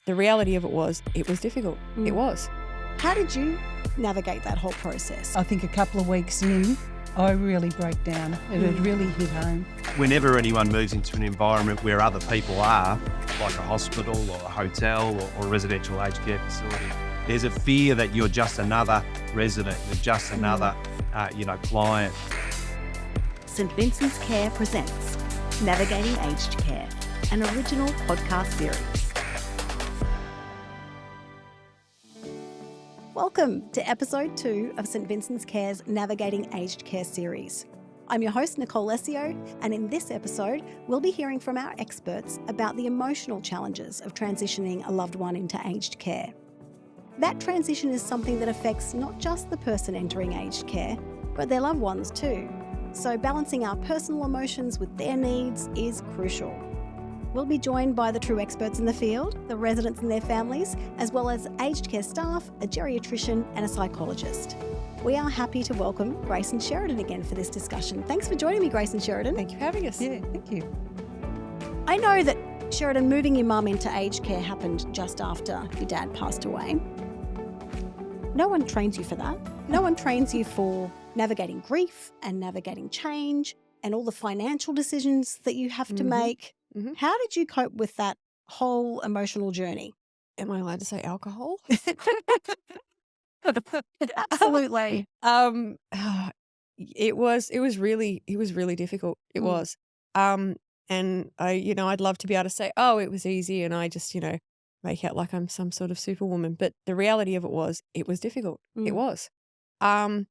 the reality of it was difficult. It was. How did you navigate that whole process? I think a couple of weeks in, I really broke down. It had really hit home. Whenever anyone moves into an environment where other people are, like a hospital or a hotel or a residential aged care facility, there's a fear that you're just another resident, you're just another, client. St Vincent's Care presents Navigating Aged Care, an original podcast series. Welcome to Episode 2 of St Vincent's Care's Navigating Aged Care series. I'm your host, Nicole Lessio, and in this episode, we'll be hearing from our experts about the emotional challenges of transitioning a loved one into aged care. That transition is something that affects not just the person entering aged care, but their loved ones too. So balancing our personal emotions with their needs is crucial. We'll be joined by the true experts in the field, the residents and their families, as well as aged care staff, a geriatrician and a psychologist. We are happy to welcome Grace and Sheridan again for this discussion. Thanks for joining me, Grace and Sheridan. Thank you for having us. Yeah, thank you. I know that, Sheridan, moving your mum into aged care happened just after your dad passed away. No one trains you for that. No one trains you for navigating grief and navigating change and all the financial decisions that you have to make. Mm-hmm. How did you cope with that whole emotional journey? Am I allowed to say alcohol? Absolutely. It was really difficult. It was. And I'd love to be able to say, oh, it was easy and I just, make out like I'm some sort of superwoman. But the reality of it was difficult. It was. I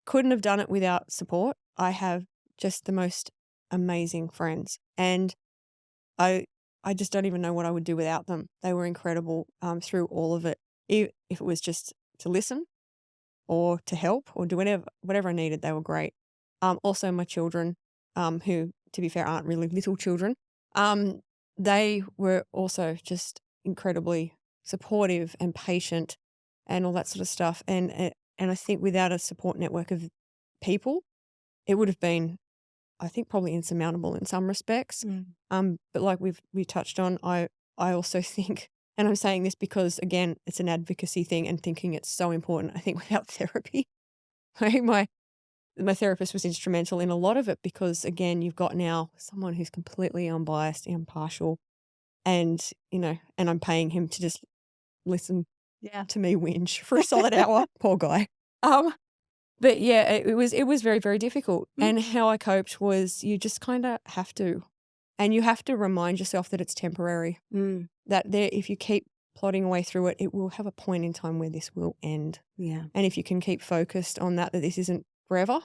couldn't have done it without support. I have just the most amazing friends and I just don't even know what I would do without them. They were incredible through all of it. If it was just to listen or to help or do whatever I needed, they were great. Also my children, who to be fair aren't really little children, they were also just incredibly supportive and patient and all that sort of stuff. And I think without a support network of people, it would have been, I think, probably insurmountable in some respects. But like we touched on, I also think, and I'm saying this because, again, it's an advocacy thing and thinking it's so important. I think without therapy, my therapist was instrumental in a lot of it because, again, you've got now someone who's completely unbiased, impartial, and, and I'm paying him to just listen to me whinge for a solid hour. Poor guy. But yeah, it was very, very difficult. And how I coped was you just kind of have to, and you have to remind yourself that it's temporary, that if you keep plodding away through it, it will have a point in time where this will end. Yeah. And if you can keep focused on that this isn't forever.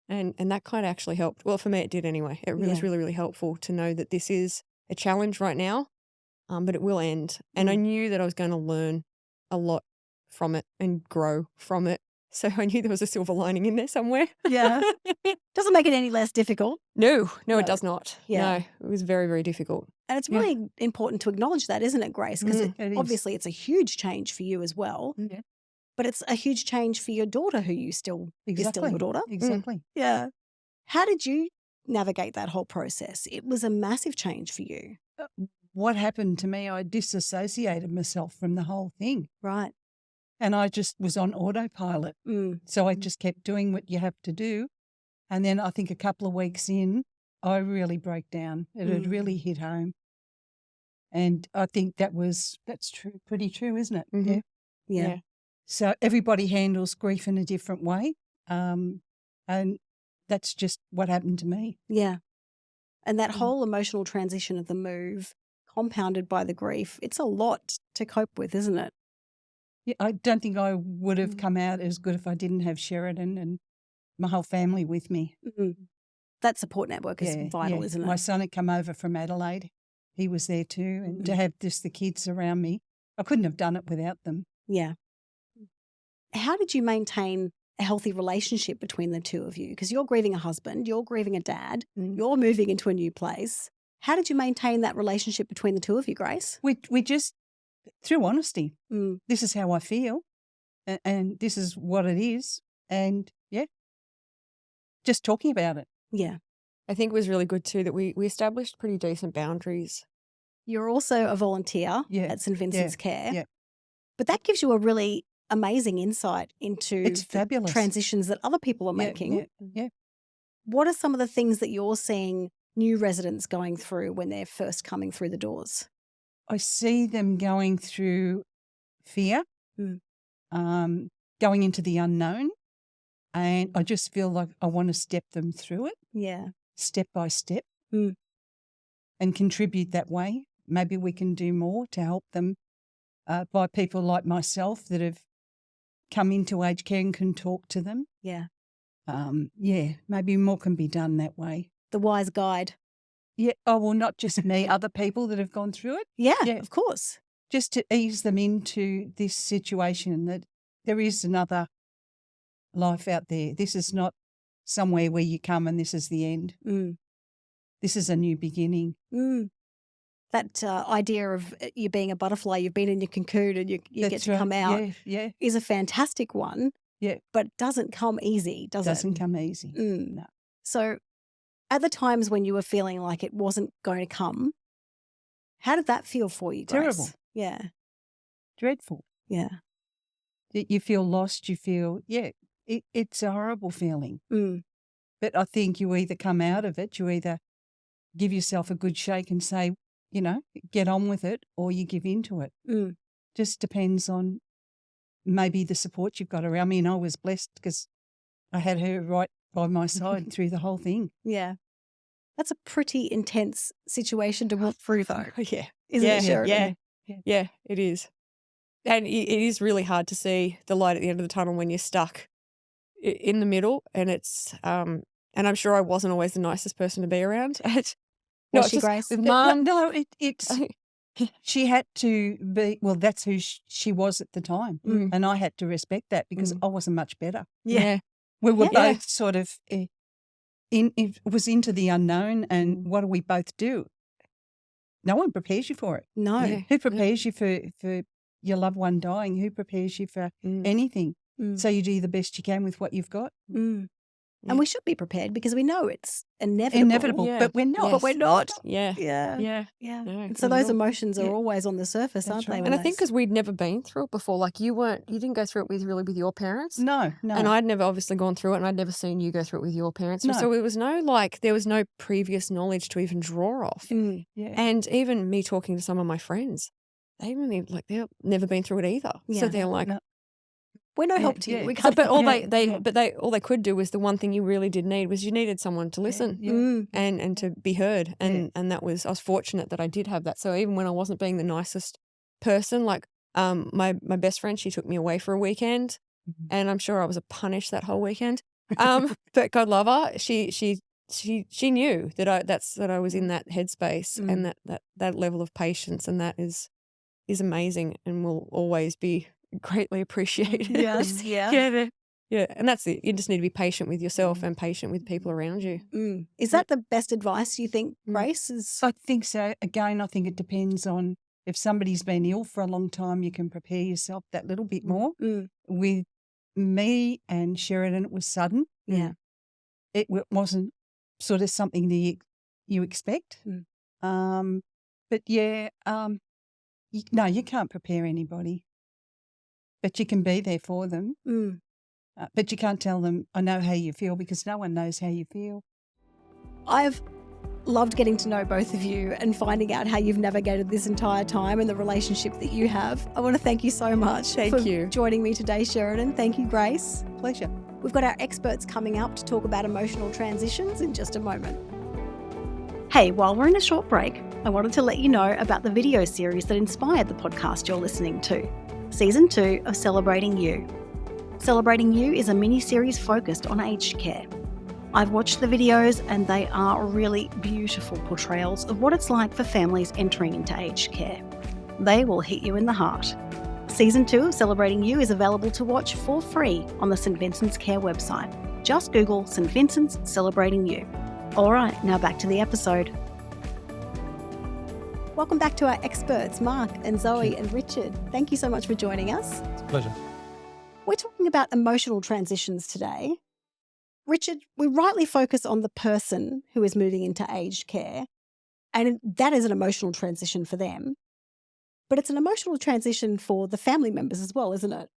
And that kind of actually helped. Well, for me, it did anyway. It was really, really helpful to know that this is a challenge right now, but it will end. And I knew that I was going to learn a lot from it and grow from it. So I knew there was a silver lining in there somewhere. Yeah. Doesn't make it any less difficult. No, it does not. Yeah. No, it was very, very difficult. And it's really important to acknowledge that, isn't it, Grace? Because obviously it's a huge change for you as well. Yeah. But it's a huge change for your daughter who you're still your daughter. Exactly. Yeah. How did you navigate that whole process? It was a massive change for you. What happened to me, I disassociated myself from the whole thing. Right. And I just was on autopilot. So I just kept doing what you have to do. And then I think a couple of weeks in, I really broke down. It had really hit home. And I think that's true, pretty true, isn't it? Mm-hmm. Yeah. So everybody handles grief in a different way. And that's just what happened to me. Yeah. And that whole emotional transition of the move, compounded by the grief, it's a lot to cope with, isn't it? Yeah, I don't think I would have come out as good if I didn't have Sheridan and my whole family with me. That support network is vital, isn't it? My son had come over from Adelaide. He was there too. And to have just the kids around me, I couldn't have done it without them. Yeah. How did you maintain a healthy relationship between the two of you? Because you're grieving a husband, you're grieving a dad, you're moving into a new place. How did you maintain that relationship between the two of you, Grace? We just, through honesty, this is how I feel and this is what it is. And just talking about it. Yeah. I think it was really good too that we established pretty decent boundaries You're also a volunteer Yeah, at St Vincent's yeah, Care. yeah. But that gives you a really amazing insight into It's the fabulous. transitions that other people are Yeah, making. yeah. What are some of the things that you're seeing new residents going through when they're first coming through the doors? I see them going through fear, Mm. going into the unknown, and I just feel like I want to step them through it, Yeah. step by step, Mm. and contribute that way. Maybe we can do more to help them by people like myself that have come into aged care and can talk to them. Yeah. Maybe more can be done that way. The wise guide. Yeah. Oh, well, not just me, other people that have gone through it. Yeah, Yeah. of course. Just to ease them into this situation that there is another life out there. This is not somewhere where you come and this is the end. Mm. This is a new beginning. Mm. That idea of you being a butterfly, you've been in your cocoon and you get That's to right. come out Yeah. is a fantastic one. Yeah. But it doesn't come easy, does Doesn't it? come easy. Mm. No. So at the times when you were feeling like it wasn't going to come, how did that feel for you, Grace? Terrible. Yeah. Dreadful. Yeah. You feel lost. You feel, it's a horrible feeling. Mm. But I think you either come out of it, you either give yourself a good shake and say, get on with it, or you give into it. Mm. Just depends on maybe the support you've got around me. And I was blessed because I had her right by my side through the whole thing. Yeah. That's a pretty intense situation to walk through, though. Yeah. Isn't it, Sheridan? Yeah, it is. And it is really hard to see the light at the end of the tunnel when you're stuck in the middle. And it's, and I'm sure I wasn't always the nicest person to be around. Was she, Grace? With Mum. No, it's she had to be, well, that's who she was at the time. Mm. And I had to respect that because I wasn't much better. Yeah. We were Yeah. both sort of it was into the unknown, and what do we both do? No one prepares you for it. No. Yeah. Who prepares you for your loved one dying? Who prepares you for anything? Mm. So you do the best you can with what you've got. Mm. Yeah. And we should be prepared because we know it's inevitable. Inevitable, Yeah. but we're not. Yes. But we're not. Yeah. Yeah. Yeah. Yeah. No, And so not at those all. emotions are Yeah. always on the surface, That's aren't they? right. when And I think those- because we'd never been through it before, like you didn't go through it with your parents. No. And I'd never obviously gone through it, and I'd never seen you go through it with your parents. No. So there was no previous knowledge to even draw off. Mm. Yeah. And even me talking to some of my friends, they've never been through it either. Yeah. So they're like, No. We're no Yeah, help to you. yeah. We so, can't. but all Yeah. all they could do was the one thing you really did need was you needed someone to listen. Yeah. Mm. And to be heard. And that was, I was fortunate that I did have that. So even when I wasn't being the nicest person, like my best friend, she took me away for a weekend, Mhm. and I'm sure I was punished that whole weekend. But God love her, she knew that I was in that headspace and that level of patience, and that is amazing and will always be greatly appreciated. Yes. Yeah. Yeah. And that's it. You just need to be patient with yourself and patient with people around you. Mm. Is that the best advice you think, Mm. Grace? Is I think so. Again, I think it depends on if somebody's been ill for a long time, you can prepare yourself that little bit more. Mm. With me and Sheridan, it was sudden. Yeah. It wasn't sort of something that you expect. Mm. But yeah, you can't prepare anybody, but you can be there for them. Mm. But you can't tell them, I know how you feel, because no one knows how you feel. I've loved getting to know both of you and finding out how you've navigated this entire time and the relationship that you have. I want to thank you so much Thank for you. joining me today, Sheridan. Thank you, Grace. Pleasure. We've got our experts coming up to talk about emotional transitions in just a moment. Hey, while we're in a short break, I wanted to let you know about the video series that inspired the podcast you're listening to, Season 2 of Celebrating You. Celebrating You is a mini-series focused on aged care. I've watched the videos and they are really beautiful portrayals of what it's like for families entering into aged care. They will hit you in the heart. Season 2 of Celebrating You is available to watch for free on the St Vincent's Care website. Just Google St Vincent's Celebrating You. All right, now back to the episode. Welcome back to our experts, Mark and Zoe and Richard. Thank you so much for joining us. It's a pleasure. We're talking about emotional transitions today. Richard, we rightly focus on the person who is moving into aged care, And that is an emotional transition for them. But it's an emotional transition for the family members as well, isn't it?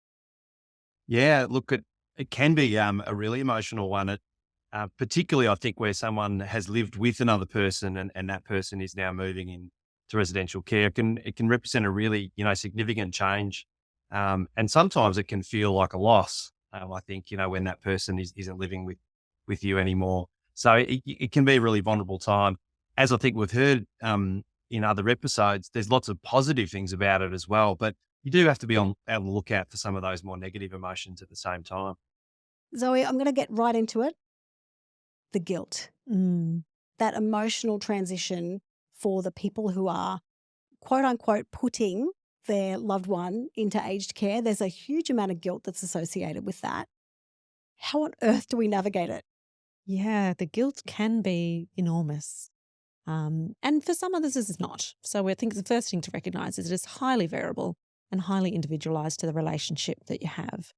Yeah, look, it can be a really emotional one. Particularly, I think, where someone has lived with another person and that person is now moving in to residential care. It can represent a really, significant change. And sometimes it can feel like a loss. I think, when that person isn't living with you anymore. So it can be a really vulnerable time. As I think we've heard in other episodes, there's lots of positive things about it as well. But you do have to be on the lookout for some of those more negative emotions at the same time. Zoe, I'm going to get right into it. The guilt. That emotional transition for the people who are, quote unquote, putting their loved one into aged care. There's a huge amount of guilt that's associated with that. How on earth do we navigate it? Yeah, the guilt can be enormous. And for some others, it's not. So I think the first thing to recognise is it is highly variable and highly individualised to the relationship that you have.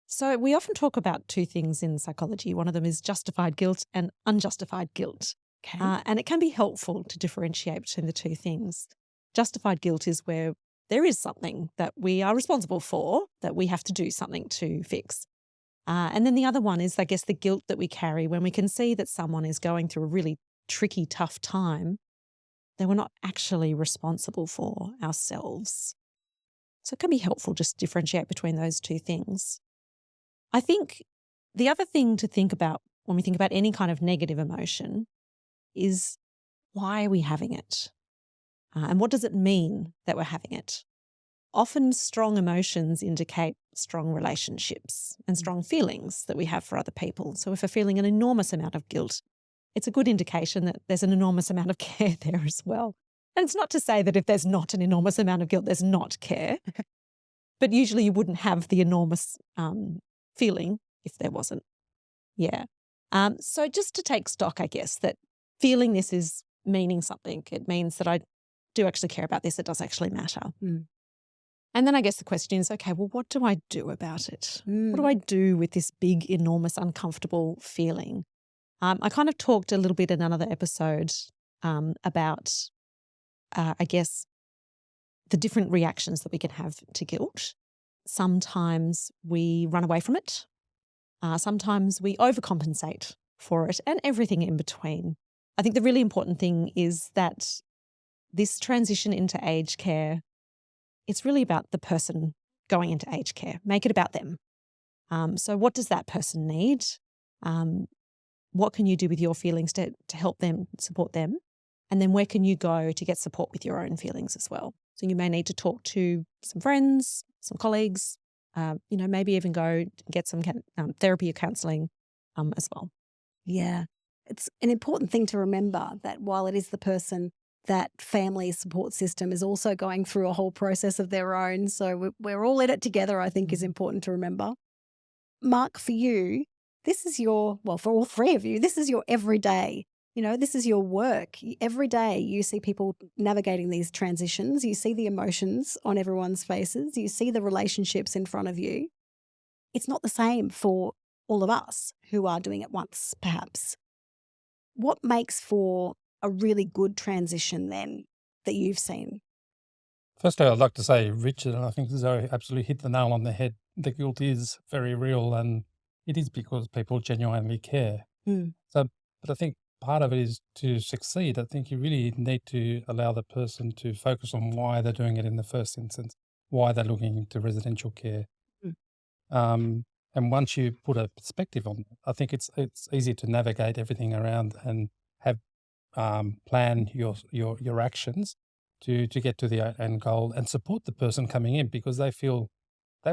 So we often talk about two things in psychology. One of them is justified guilt and unjustified guilt. Okay. And it can be helpful to differentiate between the two things. Justified guilt is where there is something that we are responsible for, that we have to do something to fix. And then the other one is, I guess, the guilt that we carry when we can see that someone is going through a really tricky, tough time that we're not actually responsible for ourselves. So it can be helpful just to differentiate between those two things. I think the other thing to think about when we think about any kind of negative emotion is, why are we having it? And what does it mean that we're having it? Often strong emotions indicate strong relationships and strong feelings that we have for other people. So if we're feeling an enormous amount of guilt, it's a good indication that there's an enormous amount of care there as well. And it's not to say that if there's not an enormous amount of guilt, there's not care. But usually you wouldn't have the enormous feeling if there wasn't. Yeah. So just to take stock, I guess, that feeling this is meaning something. It means that I do actually care about this. It does actually matter. And then I guess the question is, okay, well, what do I do about it? What do I do with this big, enormous, uncomfortable feeling? I kind of talked a little bit in another episode about, I guess, the different reactions that we can have to guilt. Sometimes we run away from it. Sometimes we overcompensate for it, and everything in between. I think the really important thing is that this transition into aged care, it's really about the person going into aged care. Make it about them. So what does that person need? What can you do with your feelings to help them, support them? And then where can you go to get support with your own feelings as well? So you may need to talk to some friends, some colleagues, maybe even go get some therapy or counselling as well. Yeah. It's an important thing to remember that while it is the person, that family support system is also going through a whole process of their own. So we're all in it together, I think is important to remember. Mark, for you, this is for all three of you, this is your everyday. This is your work. Every day you see people navigating these transitions. You see the emotions on everyone's faces. You see the relationships in front of you. It's not the same for all of us who are doing it once, perhaps. What makes for a really good transition then that you've seen? Firstly, I'd like to say, Richard, and I think Zoe absolutely hit the nail on the head. The guilt is very real, and it is because people genuinely care. But I think part of it is to succeed. I think you really need to allow the person to focus on why they're doing it in the first instance, why they're looking into residential care. And once you put a perspective on it, I think it's easy to navigate everything around and have plan your actions to get to the end goal and support the person coming in, because they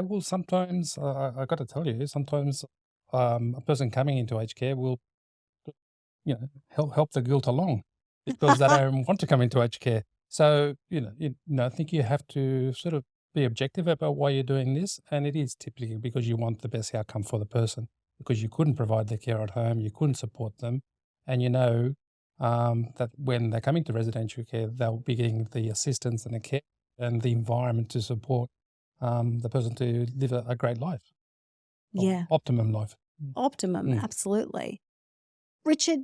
will sometimes, I got to tell you, sometimes a person coming into aged care will help the guilt along because they don't want to come into aged care. So, I think you have to sort of be objective about why you're doing this. And it is typically because you want the best outcome for the person, because you couldn't provide the care at home, you couldn't support them. And that when they're coming to residential care, they'll be getting the assistance and the care and the environment to support the person to live a great life. Yeah. Optimum life. Optimum, absolutely. Richard,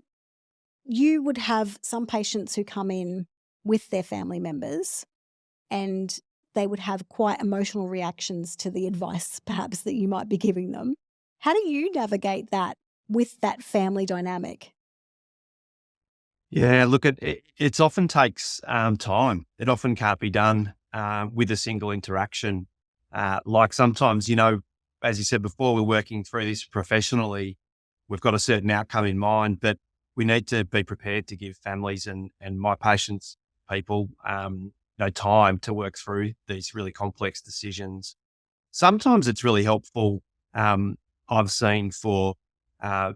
you would have some patients who come in with their family members and they would have quite emotional reactions to the advice perhaps that you might be giving them. How do you navigate that with that family dynamic? Yeah, look, it often takes time. It often can't be done with a single interaction. Like sometimes, as you said before, we're working through this professionally. We've got a certain outcome in mind, but we need to be prepared to give families and my patients, people, time to work through these really complex decisions. Sometimes it's really helpful, I've seen, for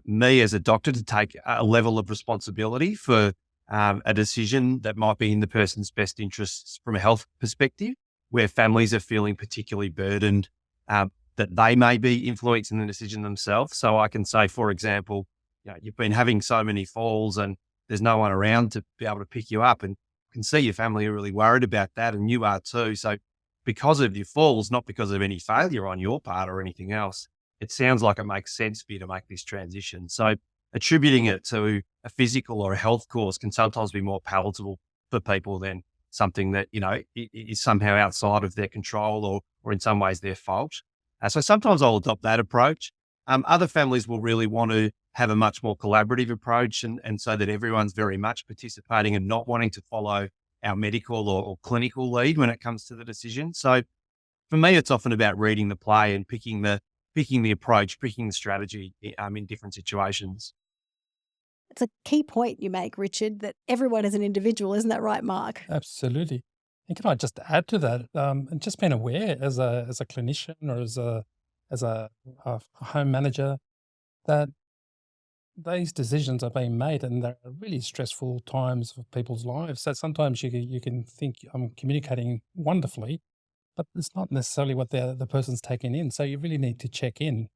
me as a doctor to take a level of responsibility for a decision that might be in the person's best interests from a health perspective, where families are feeling particularly burdened, that they may be influencing the decision themselves. So I can say, for example, you've been having so many falls and there's no one around to be able to pick you up, and I can see your family are really worried about that, and you are too. So because of your falls, not because of any failure on your part or anything else, it sounds like it makes sense for you to make this transition. So attributing it to a physical or a health cause can sometimes be more palatable for people than something that, is somehow outside of their control or in some ways their fault. So sometimes I'll adopt that approach. Other families will really want to have a much more collaborative approach, and so that everyone's very much participating and not wanting to follow our medical or clinical lead when it comes to the decision. So for me, it's often about reading the play and picking the approach, picking the strategy in different situations. It's a key point you make, Richard, that everyone is an individual. Isn't that right, Mark? Absolutely. And can I just add to that, and just being aware as a clinician or as a home manager that these decisions are being made, and they're really stressful times of people's lives. So sometimes you can think I'm communicating wonderfully, but it's not necessarily what the person's taking in. So you really need to check in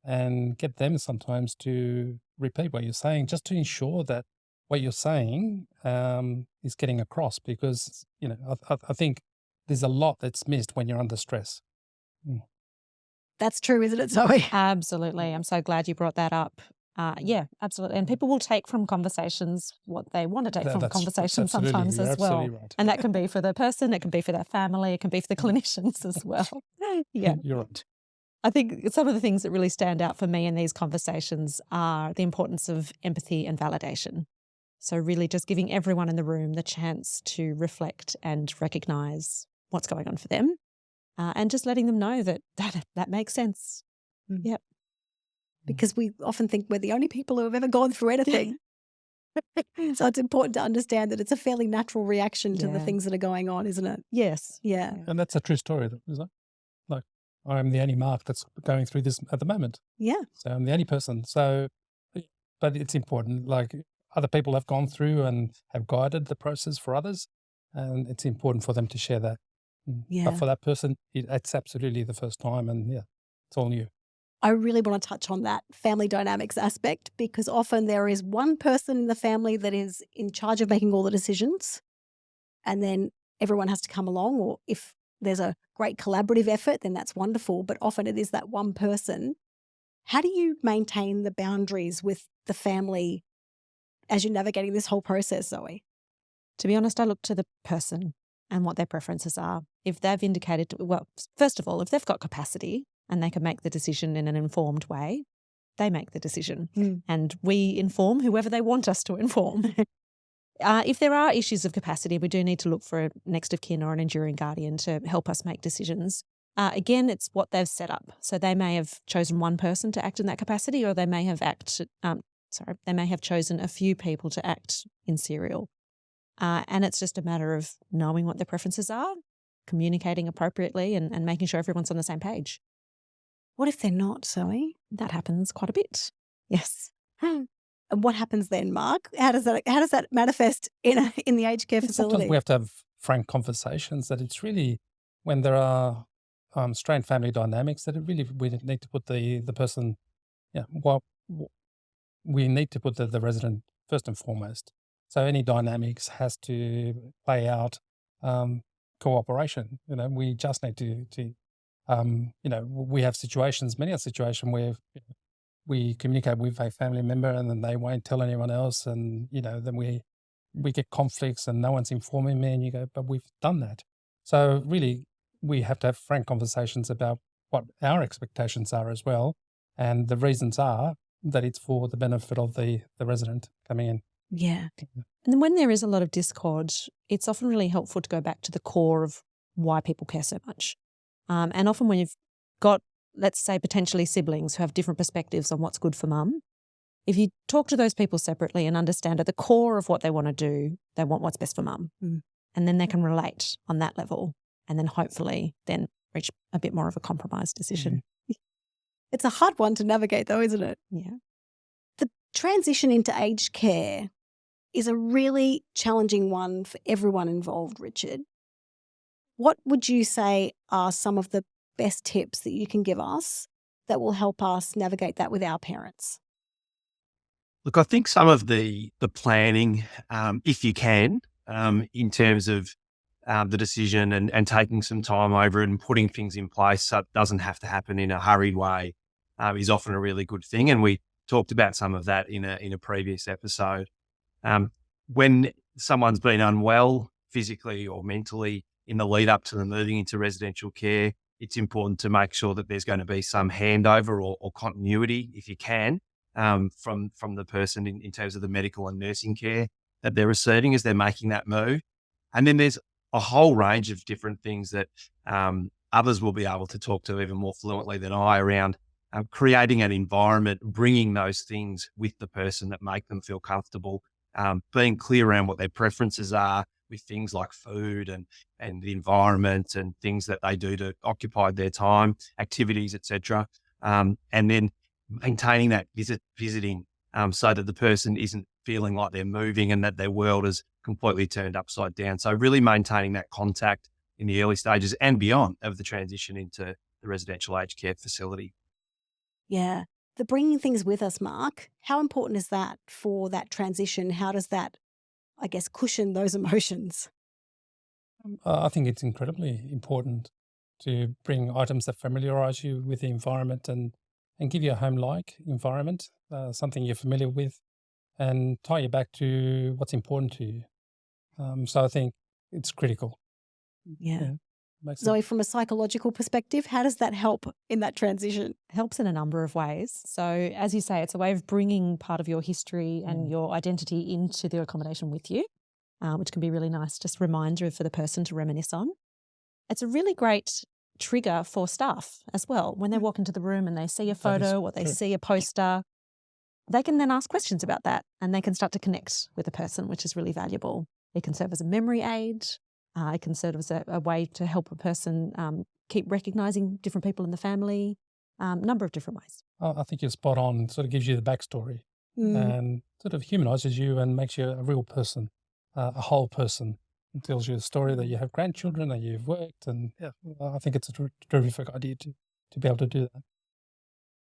and get them sometimes to repeat what you're saying, just to ensure that what you're saying is getting across. Because I think there's a lot that's missed when you're under stress. That's true, isn't it, Zoe? Absolutely. I'm so glad you brought that up. Yeah, absolutely. And people will take from conversations what they want to take from conversations sometimes as well. Right. And that can be for the person, it can be for their family, it can be for the clinicians as well. Yeah. You're right. I think some of the things that really stand out for me in these conversations are the importance of empathy and validation. So really just giving everyone in the room the chance to reflect and recognise what's going on for them, and just letting them know that makes sense. Yep. Because we often think we're the only people who have ever gone through anything. So it's important to understand that it's a fairly natural reaction to the things that are going on, isn't it? Yes. Yeah. And that's a true story, isn't it? Like, I'm the only Mark that's going through this at the moment. Yeah. So I'm the only person. So, but it's important, like other people have gone through and have guided the process for others, and it's important for them to share that. Yeah. But for that person, it's absolutely the first time, and it's all new. I really want to touch on that family dynamics aspect, because often there is one person in the family that is in charge of making all the decisions, and then everyone has to come along, or if there's a great collaborative effort, then that's wonderful. But often it is that one person. How do you maintain the boundaries with the family as you're navigating this whole process, Zoe? To be honest, I look to the person and what their preferences are. If they've indicated, well, first of all, if they've got capacity and they can make the decision in an informed way, they make the decision. And we inform whoever they want us to inform. If there are issues of capacity, we do need to look for a next of kin or an enduring guardian to help us make decisions. Again, it's what they've set up. So they may have chosen one person to act in that capacity, or they may have chosen a few people to act in serial. And it's just a matter of knowing what their preferences are, communicating appropriately, and making sure everyone's on the same page. What if they're not, Zoe? That happens quite a bit. Yes. And what happens then, Mark? How does that manifest in the aged care facility? Sometimes we have to have frank conversations. That it's really when there are strained family dynamics that we need to put the person. We need to put the resident first and foremost. So any dynamics has to play out cooperation. We just need to we have situations, many a situation where we communicate with a family member and then they won't tell anyone else, and then we get conflicts and no one's informing me, and you go, but we've done that. So really, we have to have frank conversations about what our expectations are as well, and the reasons are that it's for the benefit of the resident coming in. Yeah. And then when there is a lot of discord, it's often really helpful to go back to the core of why people care so much. And often when you've got, let's say, potentially siblings who have different perspectives on what's good for mum, if you talk to those people separately and understand at the core of what they want to do, they want what's best for mum. And then they can relate on that level, and then hopefully then reach a bit more of a compromised decision. It's a hard one to navigate though, isn't it? Yeah. The transition into aged care is a really challenging one for everyone involved, Richard. What would you say are some of the best tips that you can give us that will help us navigate that with our parents? Look, I think some of the planning, if you can, in terms of the decision and taking some time over it and putting things in place so it doesn't have to happen in a hurried way, is often a really good thing. And we talked about some of that in a previous episode. When someone's been unwell physically or mentally in the lead up to them moving into residential care, it's important to make sure that there's going to be some handover or continuity, if you can, from the person in terms of the medical and nursing care that they're receiving as they're making that move. And then there's a whole range of different things that others will be able to talk to even more fluently than I around creating an environment, bringing those things with the person that make them feel comfortable, being clear around what their preferences are with things like food and the environment and things that they do to occupy their time, activities, etc. And then maintaining that visiting so that the person isn't feeling like they're moving and that their world is completely turned upside down. So really maintaining that contact in the early stages and beyond of the transition into the residential aged care facility. Yeah. The bringing things with us, Mark, how important is that for that transition? How does that, I guess, cushion those emotions? I think it's incredibly important to bring items that familiarise you with the environment and give you a home-like environment, something you're familiar with, and tie you back to what's important to you. So I think it's critical. Yeah. Zoe, from a psychological perspective, how does that help in that transition? Helps in a number of ways. So as you say, it's a way of bringing part of your history and your identity into the accommodation with you, which can be really nice, just a reminder for the person to reminisce on. It's a really great trigger for staff as well. When they walk into the room and they see a photo or they see a poster, they can then ask questions about that and they can start to connect with the person, which is really valuable. It can serve as a memory aid. It can serve as a way to help a person keep recognising different people in the family, a number of different ways. I think you're spot on. It sort of gives you the backstory and sort of humanises you and makes you a real person, a whole person. It tells you a story that you have grandchildren and you've worked, and I think it's a terrific idea to be able to do that.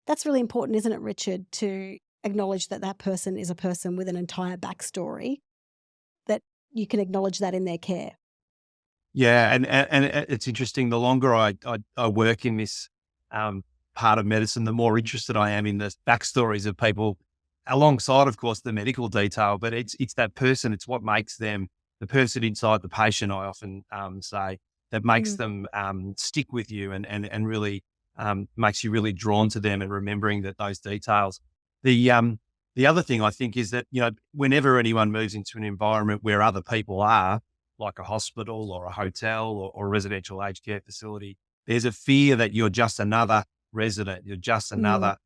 That's really important, isn't it, Richard, to acknowledge that that person is a person with an entire backstory, that you can acknowledge that in their care. Yeah, and it's interesting. The longer I work in this part of medicine, the more interested I am in the backstories of people, alongside, of course, the medical detail. But it's that person. It's what makes them the person inside the patient. I often say that makes them stick with you and really makes you really drawn to them and remembering those details. The other thing I think is that whenever anyone moves into an environment where other people are, like a hospital or a hotel or a residential aged care facility, there's a fear that you're just another resident, you're just another,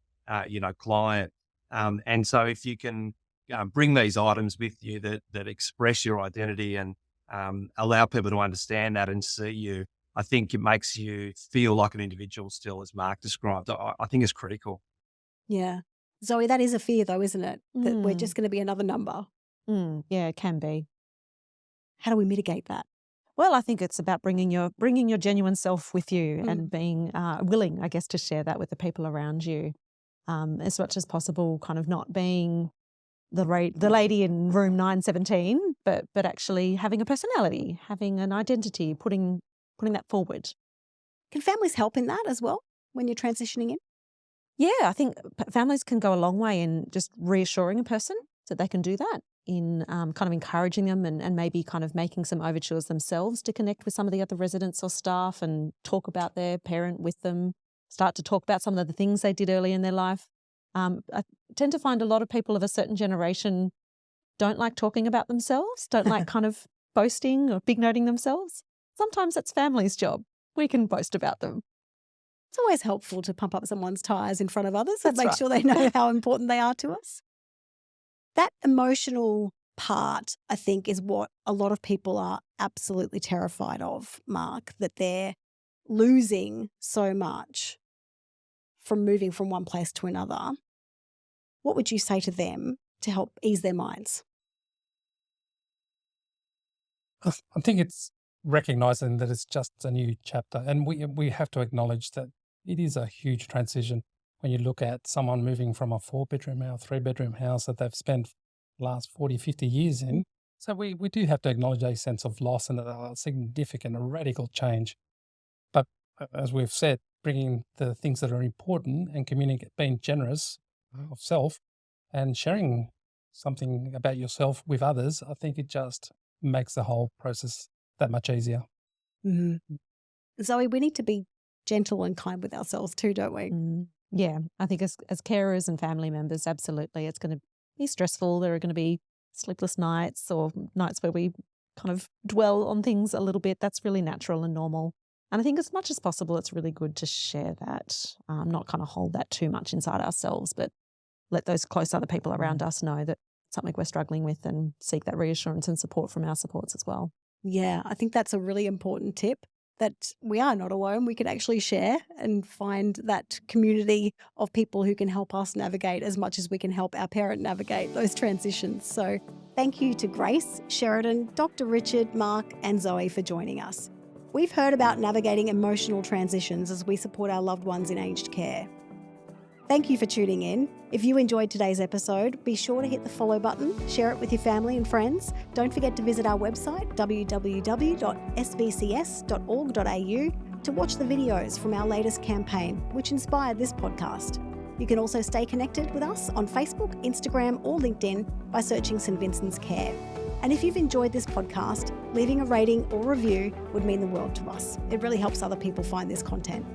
client. And so if you can bring these items with you that express your identity and allow people to understand that and see you, I think it makes you feel like an individual still, as Mark described. I think it's critical. Yeah. Zoe, that is a fear though, isn't it? That we're just going to be another number. Yeah, it can be. How do we mitigate that? Well, I think it's about bringing your genuine self with you and being willing, I guess, to share that with the people around you as much as possible, kind of not being the lady in room 917, but actually having a personality, having an identity, putting that forward. Can families help in that as well when you're transitioning in? Yeah, I think families can go a long way in just reassuring a person that they can do that, in kind of encouraging them and maybe kind of making some overtures themselves to connect with some of the other residents or staff and talk about their parent with them, start to talk about some of the things they did early in their life. I tend to find a lot of people of a certain generation don't like talking about themselves, don't like kind of boasting or big noting themselves. Sometimes that's family's job. We can boast about them. It's always helpful to pump up someone's tyres in front of others and That's make right. sure they know how important they are to us. That emotional part, I think, is what a lot of people are absolutely terrified of, Mark, that they're losing so much from moving from one place to another. What would you say to them to help ease their minds? I think it's recognizing that it's just a new chapter, and we have to acknowledge that it is a huge transition when you look at someone moving from a 4-bedroom house, 3-bedroom house that they've spent the last 40, 50 years in. So we do have to acknowledge a sense of loss and a significant, a radical change. But as we've said, bringing the things that are important and being generous of self and sharing something about yourself with others, I think it just makes the whole process that much easier. Mm-hmm. Zoe, we need to be gentle and kind with ourselves too, don't we? Yeah, I think as carers and family members, absolutely. It's going to be stressful. There are going to be sleepless nights or nights where we kind of dwell on things a little bit. That's really natural and normal. And I think as much as possible, it's really good to share that, not kind of hold that too much inside ourselves, but let those close other people around us know that it's something we're struggling with and seek that reassurance and support from our supports as well. Yeah, I think that's a really important tip, that we are not alone. We can actually share and find that community of people who can help us navigate as much as we can help our parent navigate those transitions. So thank you to Grace, Sheridan, Dr. Richard, Mark and Zoe for joining us. We've heard about navigating emotional transitions as we support our loved ones in aged care. Thank you for tuning in. If you enjoyed today's episode, be sure to hit the follow button, share it with your family and friends. Don't forget to visit our website, www.svcs.org.au, to watch the videos from our latest campaign, which inspired this podcast. You can also stay connected with us on Facebook, Instagram, or LinkedIn by searching St Vincent's Care. And if you've enjoyed this podcast, leaving a rating or review would mean the world to us. It really helps other people find this content.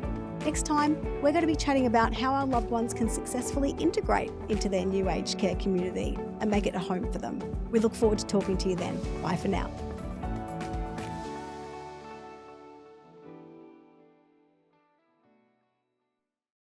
Next time, we're going to be chatting about how our loved ones can successfully integrate into their new aged care community and make it a home for them. We look forward to talking to you then. Bye for now.